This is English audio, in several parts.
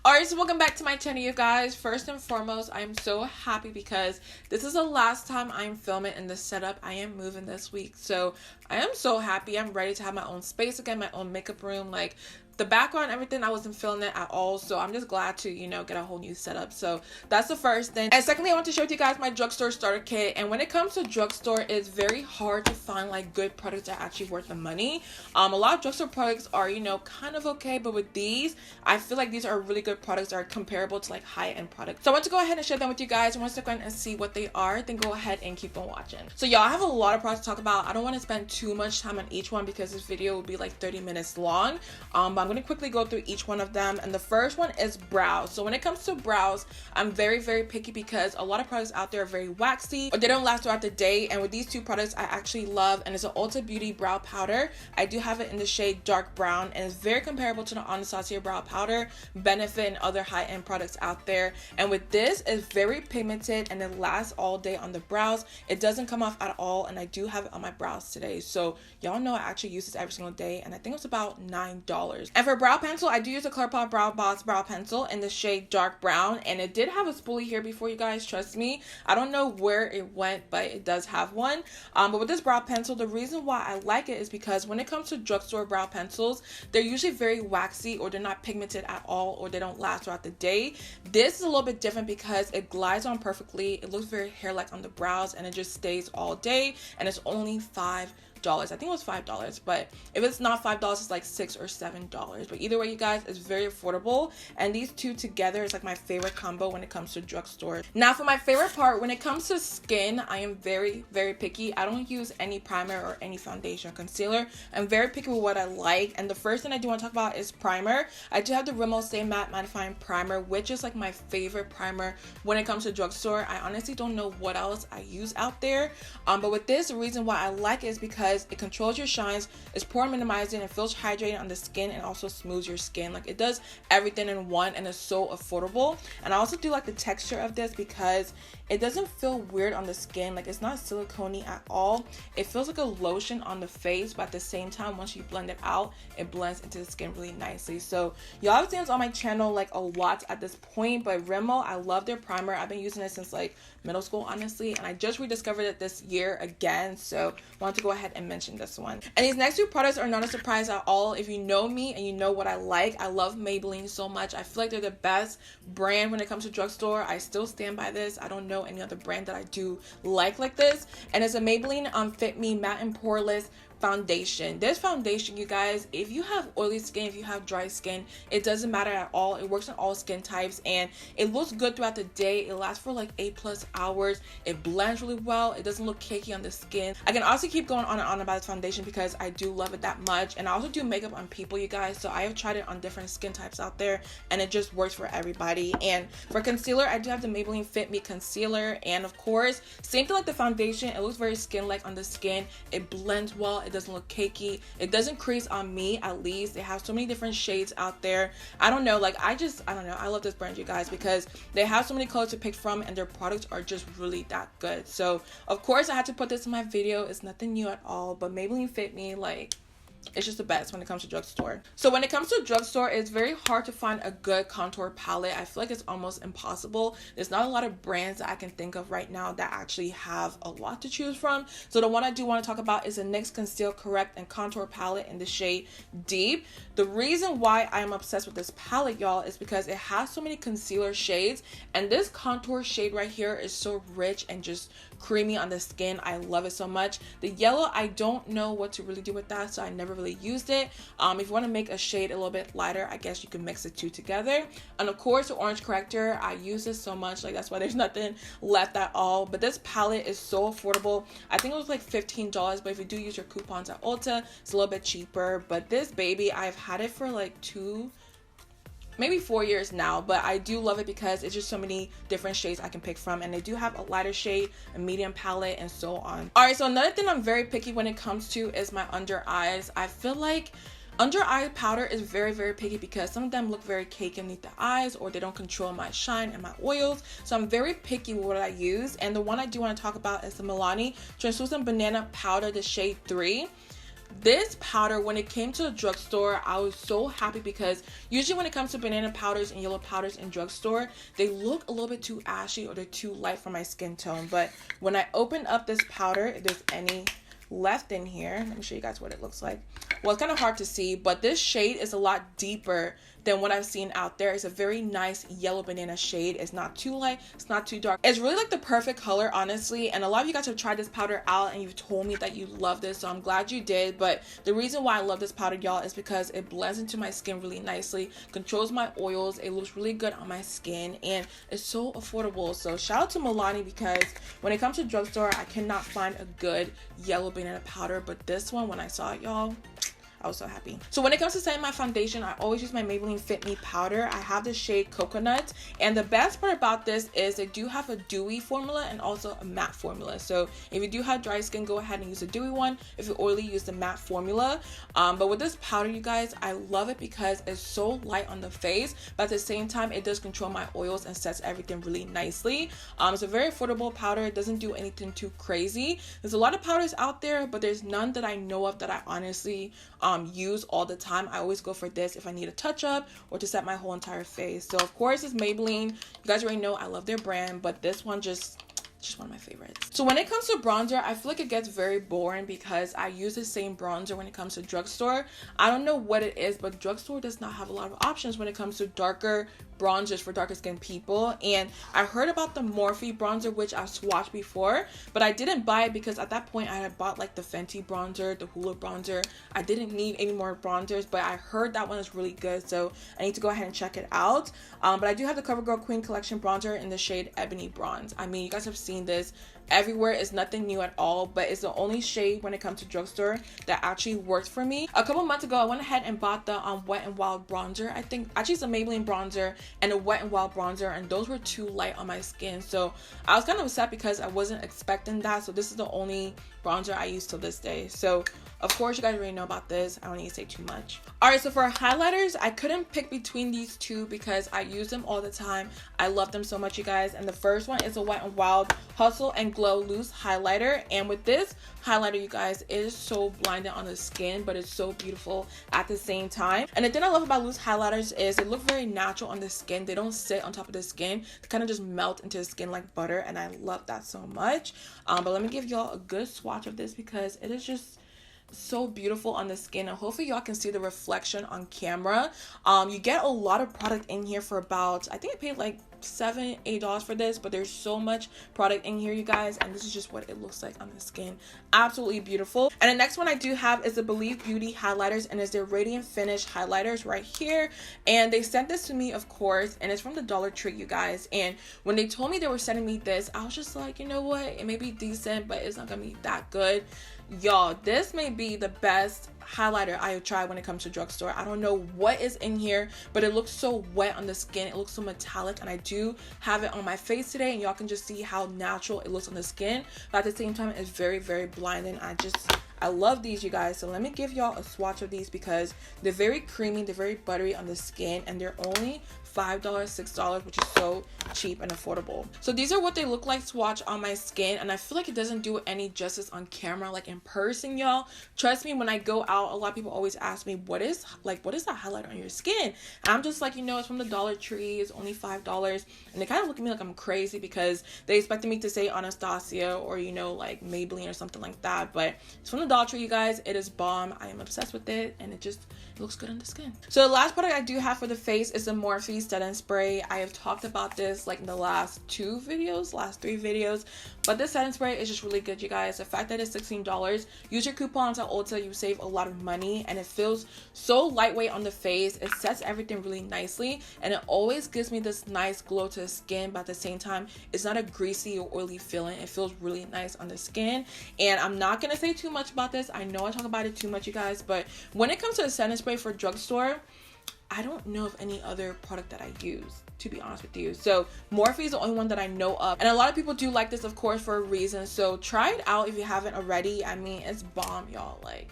Alright, so welcome back to my channel, you guys. First and foremost, I am so happy because this is the last time I'm filming in this setup. I am moving this week, so I am so happy. I'm ready to have my own space again, my own makeup room. Like, the background, everything, I wasn't feeling it at all, so I'm just glad to, get a whole new setup. So that's the first thing. And secondly, I want to share with you guys my drugstore starter kit. And when it comes to drugstore, it's very hard to find like good products that are actually worth the money. A lot of drugstore products are, kind of okay, but with these, I feel like these are really good products that are comparable to like high-end products. So I want to go ahead and share them with you guys. I want to go ahead and see what they are, then go ahead and keep on watching. So y'all, I have a lot of products to talk about. I don't want to spend too much time on each one because this video will be like 30 minutes long. But I'm going to quickly go through each one of them. And the first one is brows. So when it comes to brows, I'm very picky because a lot of products out there are very waxy or they don't last throughout the day. And with these two products, I actually love, and it's an Ulta Beauty brow powder. I do have it in the shade dark brown, and it's very comparable to the Anastasia brow powder, Benefit, and other high-end products out there. And with this, it's very pigmented and it lasts all day on the brows. It doesn't come off at all, and I do have it on my brows today. So y'all know I actually use this every single day, and I think it's about $9. And for brow pencil, I do use a Colourpop Brow Boss brow pencil in the shade dark brown, and it did have a spoolie here before, you guys, trust me. I don't know where it went, but it does have one. But with this brow pencil, the reason why I like it is because when it comes to drugstore brow pencils, they're usually very waxy or they're not pigmented at all, or they don't last throughout the day. This is a little bit different because it glides on perfectly. It looks very hair-like on the brows, and it just stays all day, and it's only $5. I think it was $5, but if it's not $5, it's like $6 or $7. But either way, you guys, it's very affordable, and these two together is like my favorite combo when it comes to drugstore. Now for my favorite part, when it comes to skin, I am very picky. I don't use any primer or any foundation or concealer. I'm very picky with what I like, and the first thing I do want to talk about is primer. I do have the Rimmel Stay Matte Mattifying Primer, which is like my favorite primer when it comes to drugstore. I honestly don't know what else I use out there, but with this, the reason why I like it is because it controls your shines, it's pore minimizing, it feels hydrating on the skin, and also smooths your skin. Like, it does everything in one, and it's so affordable. And I also do like the texture of this because it doesn't feel weird on the skin. Like, it's not silicone-y at all. It feels like a lotion on the face, but at the same time, once you blend it out, it blends into the skin really nicely. So y'all have seen this on my channel like a lot at this point, but Rimmel, I love their primer. I've been using it since like middle school, honestly, and I just rediscovered it this year again, so I wanted to go ahead and mention this one. And these next two products are not a surprise at all. If you know me and you know what I like, I love Maybelline so much. I feel like they're the best brand when it comes to drugstore. I still stand by this. I don't know any other brand that I do like this, and it's a Maybelline Fit Me Matte and Poreless foundation. This foundation, you guys, if you have oily skin, if you have dry skin, it doesn't matter at all. It works on all skin types, and it looks good throughout the day. It lasts for like 8+ hours. It blends really well. It doesn't look cakey on the skin. I can also keep going on and on about this foundation because I do love it that much, and I also do makeup on people, you guys, so I have tried it on different skin types out there, and it just works for everybody. And for concealer, I do have the Maybelline Fit Me Concealer, and of course, same thing like the foundation. It looks very skin-like on the skin. It blends well. It doesn't look cakey. It doesn't crease on me, at least. They have so many different shades out there. I don't know, like, I don't know. I love this brand, you guys, because they have so many colors to pick from, and their products are just really that good. So of course I had to put this in my video. It's nothing new at all, but Maybelline Fit Me, like, it's just the best when it comes to drugstore. So when it comes to drugstore, it's very hard to find a good contour palette. I feel like it's almost impossible. There's not a lot of brands that I can think of right now that actually have a lot to choose from. So the one I do want to talk about is the NYX Conceal, Correct, and Contour palette in the shade Deep. The reason why I am obsessed with this palette, y'all, is because it has so many concealer shades, and this contour shade right here is so rich and just creamy on the skin. I love it so much. The yellow, I don't know what to really do with that, so I never really used it. If you want to make a shade a little bit lighter, I guess you can mix the two together. And of course, the orange corrector, I use this so much, like, that's why there's nothing left at all. But this palette is so affordable. I think it was like $15, but if you do use your coupons at Ulta, it's a little bit cheaper. But this baby, I've had it for like maybe 4 years now, but I do love it because it's just so many different shades I can pick from, and they do have a lighter shade, a medium palette, and so on. All right, so another thing I'm very picky when it comes to is my under eyes. I feel like under eye powder is very picky because some of them look very cakey underneath the eyes, or they don't control my shine and my oils. So I'm very picky with what I use, and the one I do want to talk about is the Milani Translucent Banana Powder, the shade 3. This powder, when it came to the drugstore, I was so happy because usually when it comes to banana powders and yellow powders in drugstore, they look a little bit too ashy or they're too light for my skin tone. But when I open up this powder, if there's any left in here, let me show you guys what it looks like. Well, it's kind of hard to see, but this shade is a lot deeper than what I've seen out there. It's a very nice yellow banana shade. It's not too light, it's not too dark. It's really like the perfect color, honestly, and a lot of you guys have tried this powder out and you've told me that you love this, so I'm glad you did. But the reason why I love this powder, y'all, is because it blends into my skin really nicely, controls my oils, it looks really good on my skin, and it's so affordable. So shout out to Milani, because when it comes to drugstore, I cannot find a good yellow banana powder, but this one, when I saw it, y'all, I was so happy. So when it comes to setting my foundation, I always use my Maybelline Fit Me Powder. I have the shade Coconut, and the best part about this is they do have a dewy formula and also a matte formula. So if you do have dry skin, go ahead and use the dewy one. If you're oily, use the matte formula. But with this powder, you guys, I love it because it's so light on the face, but at the same time, it does control my oils and sets everything really nicely. It's a very affordable powder. It doesn't do anything too crazy. There's a lot of powders out there, but there's none that I know of that I honestly use all the time. I always go for this if I need a touch up or to set my whole entire face. So of course it's Maybelline. You guys already know I love their brand, but this one just one of my favorites. So when it comes to bronzer, I feel like it gets very boring because I use the same bronzer when it comes to drugstore. I don't know what it is, but drugstore does not have a lot of options when it comes to darker bronzers for darker skin people. And I heard about the Morphe bronzer, which I've swatched before, but I didn't buy it because at that point I had bought like the Fenty bronzer, the Hoola bronzer. I didn't need any more bronzers, but I heard that one is really good, so I need to go ahead and check it out. But I do have the Covergirl Queen Collection bronzer in the shade Ebony Bronze. I mean, you guys have seen this everywhere. It's nothing new at all, but it's the only shade when it comes to drugstore that actually works for me. A couple months ago, I went ahead and bought the Wet n Wild bronzer. I think actually it's a Maybelline bronzer and a Wet n Wild bronzer, and those were too light on my skin, so I was kind of upset because I wasn't expecting that. So this is the only bronzer I use till this day. So of course you guys already know about this. I don't need to say too much. Alright, so for highlighters, I couldn't pick between these two because I use them all the time. I love them so much, you guys. And the first one is a Wet n Wild Hustle and Glow Loose Highlighter. And with this highlighter, you guys, it is so blinding on the skin, but it's so beautiful at the same time. And the thing I love about loose highlighters is they look very natural on the skin. They don't sit on top of the skin. They kind of just melt into the skin like butter, and I love that so much. But let me give y'all a good swatch of this because it is just so beautiful on the skin, and hopefully y'all can see the reflection on camera. You get a lot of product in here for about, I think I paid like $7-8 for this, but there's so much product in here, you guys, and this is just what it looks like on the skin. Absolutely beautiful. And the next one I do have is the Believe Beauty highlighters, and it's their Radiant Finish highlighters right here. And they sent this to me, of course, and it's from the Dollar Tree, you guys. And when they told me they were sending me this, I was just like, you know what, it may be decent, but it's not gonna be that good. Y'all, this may be the best highlighter I have tried when it comes to drugstore. I don't know what is in here, but it looks so wet on the skin. It looks so metallic, and I do have it on my face today, and y'all can just see how natural it looks on the skin, but at the same time it's very, very blinding. I love these, you guys. So let me give y'all a swatch of these because they're very creamy, they're very buttery on the skin, and they're only $5, $6, which is so cheap and affordable. So these are what they look like swatch on my skin, and I feel like it doesn't do any justice on camera, like in person, y'all. Trust me, when I go out, a lot of people always ask me, what is that highlighter on your skin? And I'm just like, you know, it's from the Dollar Tree, it's only $5, and they kind of look at me like I'm crazy because they expected me to say Anastasia or, you know, like Maybelline or something like that, but it's from the Dollar Tree, you guys. It is bomb. I am obsessed with it, and it looks good on the skin. So the last product I do have for the face is the Morphe Setting Spray. I have talked about this like in the last 3 videos, but this setting spray is just really good, you guys. The fact that it's $16, use your coupons at Ulta, you save a lot of money, and it feels so lightweight on the face. It sets everything really nicely, and it always gives me this nice glow to the skin, but at the same time it's not a greasy or oily feeling. It feels really nice on the skin. And I'm not gonna say too much about this. I know I talk about it too much, you guys, but when it comes to the setting spray for drugstore, I don't know of any other product that I use, to be honest with you. So Morphe is the only one that I know of, and a lot of people do like this, of course, for a reason. So try it out if you haven't already. I mean, it's bomb, y'all. Like,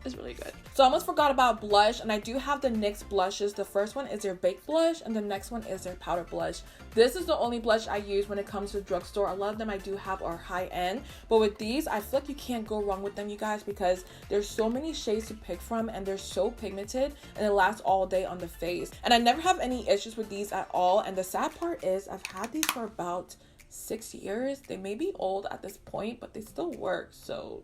It's really good. So I almost forgot about blush, and I do have the NYX blushes. The first one is their baked blush, and the next one is their powder blush. This is the only blush I use when it comes to drugstore. A lot of them I do have are high end, but with these, I feel like you can't go wrong with them, you guys, because there's so many shades to pick from, and they're so pigmented, and it lasts all day on the face. And I never have any issues with these at all. And the sad part is I've had these for about 6 years. They may be old at this point, but they still work, so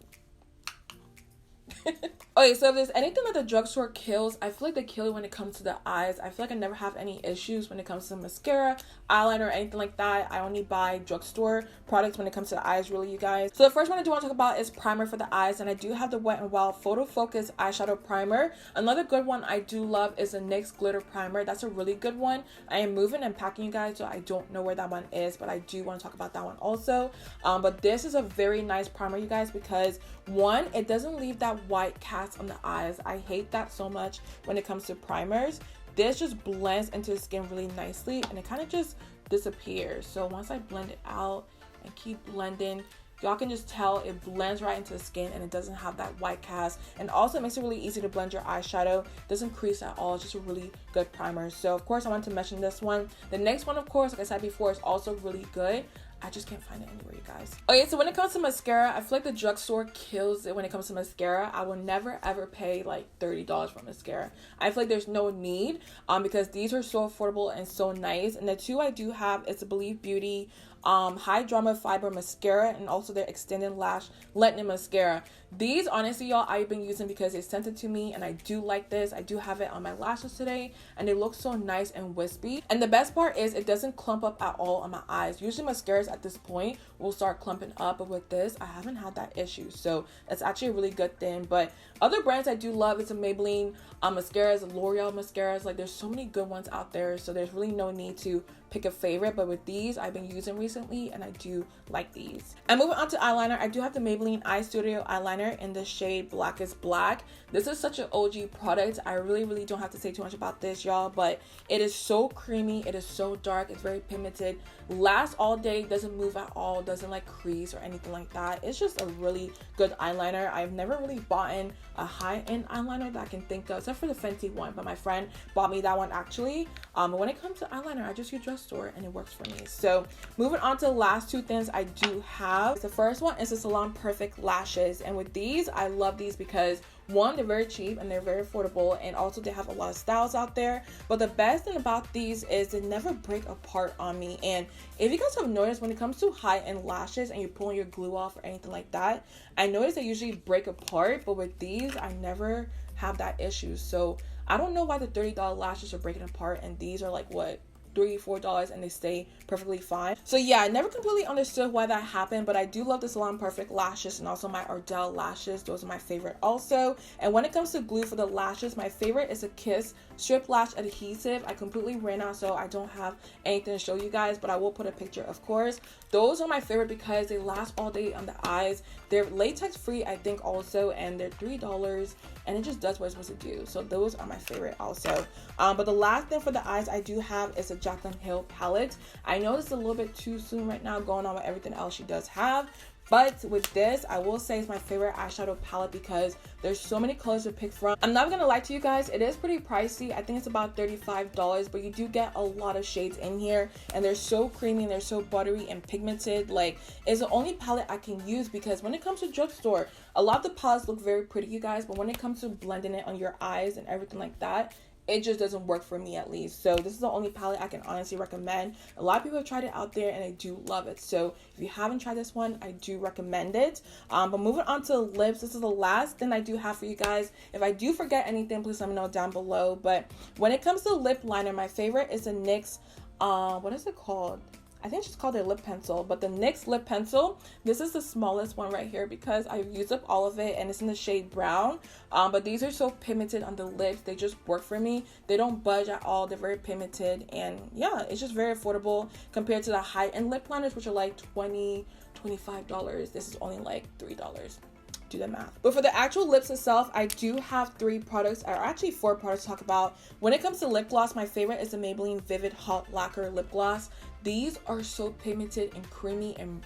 okay, so if there's anything that the drugstore kills, I feel like they kill it when it comes to the eyes. I feel like I never have any issues when it comes to mascara, eyeliner, or anything like that. I only buy drugstore products when it comes to the eyes, really, you guys. So the first one I do want to talk about is primer for the eyes, and I do have the Wet n Wild Photo Focus eyeshadow primer. Another good one I do love is the NYX glitter primer. That's a really good one. I am moving and packing, you guys, so I don't know where that one is, but I do want to talk about that one also. But this is a very nice primer, you guys, because one, it doesn't leave that white cast on the eyes. I hate that so much when it comes to primers. This just blends into the skin really nicely, and it kind of just disappears. So once I blend it out and keep blending, y'all can just tell it blends right into the skin, and it doesn't have that white cast. And also it makes it really easy to blend your eyeshadow. Doesn't crease at all. It's just a really good primer. So of course I want to mention this one. The next one, of course, like I said before, is also really good. I just can't find it anywhere, you guys. Okay, so when it comes to mascara, I feel like the drugstore kills it when it comes to mascara. I will never ever pay like $30 for mascara. I feel like there's no need because these are so affordable and so nice. And the two I do have is the Believe Beauty High Drama Fiber Mascara, and also their Extended Lash Lightening Mascara. These, honestly, y'all, I've been using because they sent it to me, and I do like this. I do have it on my lashes today, and they look so nice and wispy. And the best part is it doesn't clump up at all on my eyes. Usually mascaras at this point will start clumping up, but with this, I haven't had that issue. So it's actually a really good thing. But other brands I do love is the Maybelline mascaras, L'Oreal mascaras. Like, there's so many good ones out there, so there's really no need to pick a favorite. But with these, I've been using recently, and I do like these. And moving on to eyeliner, I do have the Maybelline Eye Studio eyeliner in the shade Blackest Black. This is such an OG product. I really don't have to say too much about this, y'all, but it is so creamy. It is so dark. It's very pigmented. Lasts all day. Doesn't move at all. Doesn't like crease or anything like that. It's just a really good eyeliner. I've never really bought in a high-end eyeliner that I can think of, except for the Fenty one, but my friend bought me that one actually. But when it comes to eyeliner, I just use drugstore, and it works for me. So moving on to the last two things I do have. The first one is the Salon Perfect Lashes, and with these, I love these because one, they're very cheap and they're very affordable, and also they have a lot of styles out there. But the best thing about these is they never break apart on me. And if you guys have noticed, when it comes to high-end lashes and you're pulling your glue off or anything like that, I notice they usually break apart, but with these, I never have that issue. So I don't know why the $30 lashes are breaking apart, and these are like, what, $3-4, and they stay perfectly fine. So yeah, I never completely understood why that happened, but I do love the Salon Perfect lashes and also my Ardell lashes. Those are my favorite also. And when it comes to glue for the lashes, my favorite is a Kiss Strip Lash Adhesive. I completely ran out, so I don't have anything to show you guys, but I will put a picture, of course. Those are my favorite because they last all day on the eyes. They're latex free, I think, also, and they're $3, and it just does what it's supposed to do. So those are my favorite also. But the last thing for the eyes I do have is a Jaclyn Hill palette. I know this is a little bit too soon right now, going on with everything else she does have, but with this, I will say it's my favorite eyeshadow palette because there's so many colors to pick from. I'm not gonna lie to you guys, it is pretty pricey. I think it's about $35, but you do get a lot of shades in here, and they're so creamy and they're so buttery and pigmented. Like, it's the only palette I can use because when it comes to drugstore, a lot of the palettes look very pretty, you guys, but when it comes to blending it on your eyes and everything like that, it just doesn't work for me, at least. So this is the only palette I can honestly recommend. A lot of people have tried it out there, and I do love it. So if you haven't tried this one, I do recommend it. But moving on to lips, this is the last thing I do have for you guys. If I do forget anything, please let me know down below. But when it comes to lip liner, my favorite is the NYX, what is it called? I think it's called their lip pencil, but the NYX lip pencil, this is the smallest one right here because I've used up all of it, and it's in the shade brown. But these are so pigmented on the lips, they just work for me. They don't budge at all. They're very pigmented, and yeah, it's just very affordable compared to the high-end lip liners, which are like $20-25. This is only like $3. Do the math. But for the actual lips itself, I do have 3 products, or actually 4 products to talk about. When it comes to lip gloss, my favorite is the Maybelline Vivid Hot Lacquer Lip Gloss. These are so pigmented and creamy and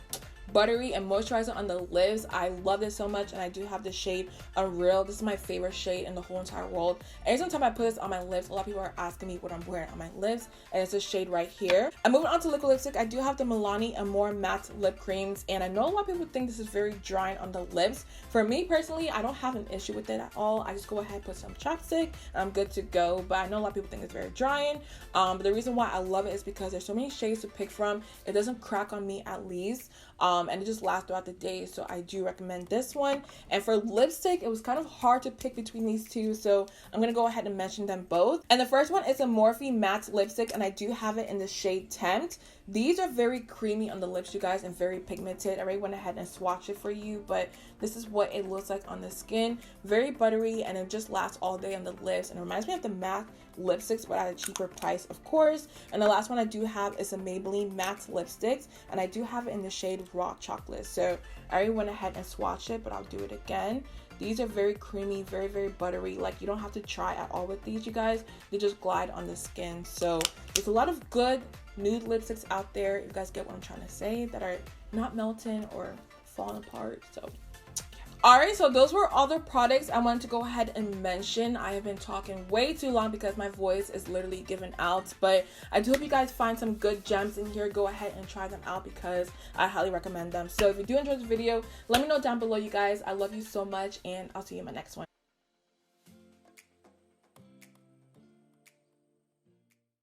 buttery and moisturizing on the lips. I love this so much, and I do have the shade Unreal. This is my favorite shade in the whole entire world. Every time I put this on my lips, a lot of people are asking me what I'm wearing on my lips, and it's this shade right here. I'm moving on to liquid lipstick. I do have the Milani and More Matte Lip Creams, and I know a lot of people think this is very drying on the lips. For me personally, I don't have an issue with it at all. I just go ahead and put some chapstick, and I'm good to go. But I know a lot of people think it's very drying. But the reason why I love it is because there's so many shades to pick from. It doesn't crack on me at least. And it just lasts throughout the day, so I do recommend this one. And for lipstick, it was kind of hard to pick between these two, so I'm gonna go ahead and mention them both. And the first one is a Morphe matte lipstick, and I do have it in the shade Tempt. These are very creamy on the lips, you guys, and very pigmented. I already went ahead and swatched it for you, but this is what it looks like on the skin. Very buttery, and it just lasts all day on the lips, and it reminds me of the MAC lipsticks, but at a cheaper price, of course. And the last one I do have is a Maybelline matte lipsticks, and I do have it in the shade Raw Chocolate. So I already went ahead and swatched it, but I'll do it again. These are very creamy, very, very buttery. Like, you don't have to try at all with these, you guys. They just glide on the skin. So there's a lot of good nude lipsticks out there, you guys get what I'm trying to say, that are not melting or falling apart. So alright, so those were all the products I wanted to go ahead and mention. I have been talking way too long because my voice is literally giving out, but I do hope you guys find some good gems in here. Go ahead and try them out because I highly recommend them. So if you do enjoy this video, let me know down below, you guys. I love you so much, and I'll see you in my next one.